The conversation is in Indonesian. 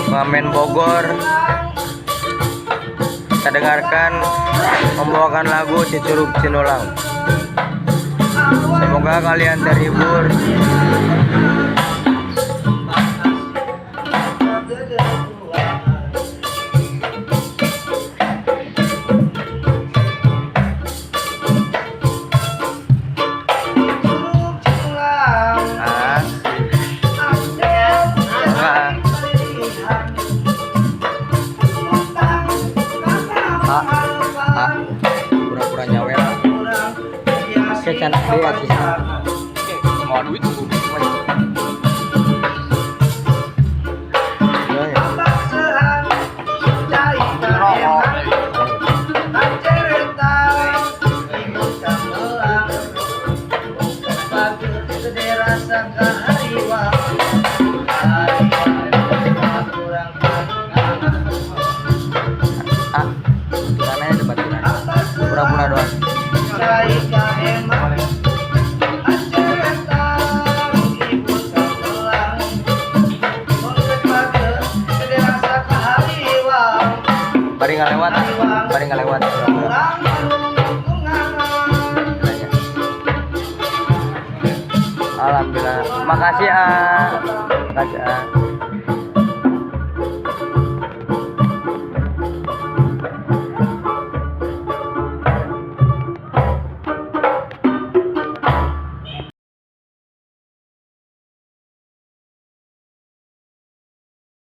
Pengamen Bogor. Kita dengarkan membawakan lagu Cicurug Cinulang. Semoga kalian terhibur. Pura-pura nyawer cantik deh artisnya mau duit tuh pura-pura doang. Bari nggak lewat. Alhamdulillah. Makasih, makasih.